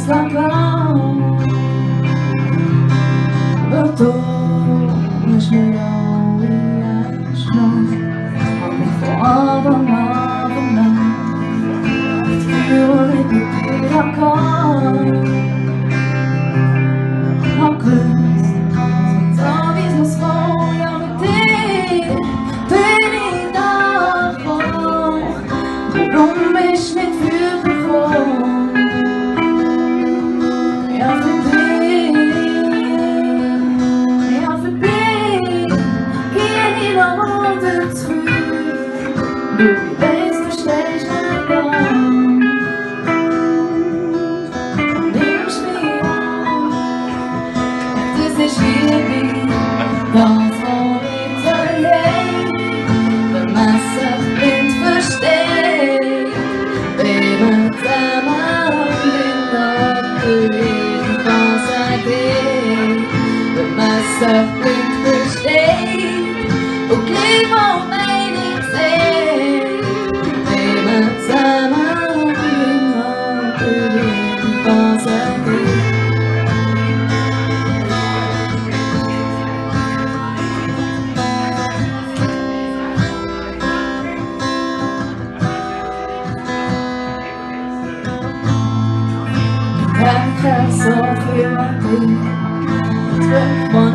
la clown. Aber du nicht mehr wie ich noch. Hab mich vor Abend für die wieder kommen. Hab Lust, so wie es war, ja mit dir bin ich davon. Warum ich nicht für bekomme. Ja für dich geh ich noch mal dazu. Du weißt, verstehst mein Gang. Nimmst mich an, das ist irgendwie das, wo ich verliere. Wenn man sich blind versteht, wenn zusammen blind abgelehnt, was geht. Wenn man sich blind versteht und gleich mal Meinung sieht, wenn zusammen blind abgelehnt, was geht. Ich denke so viel an dich, und wenn man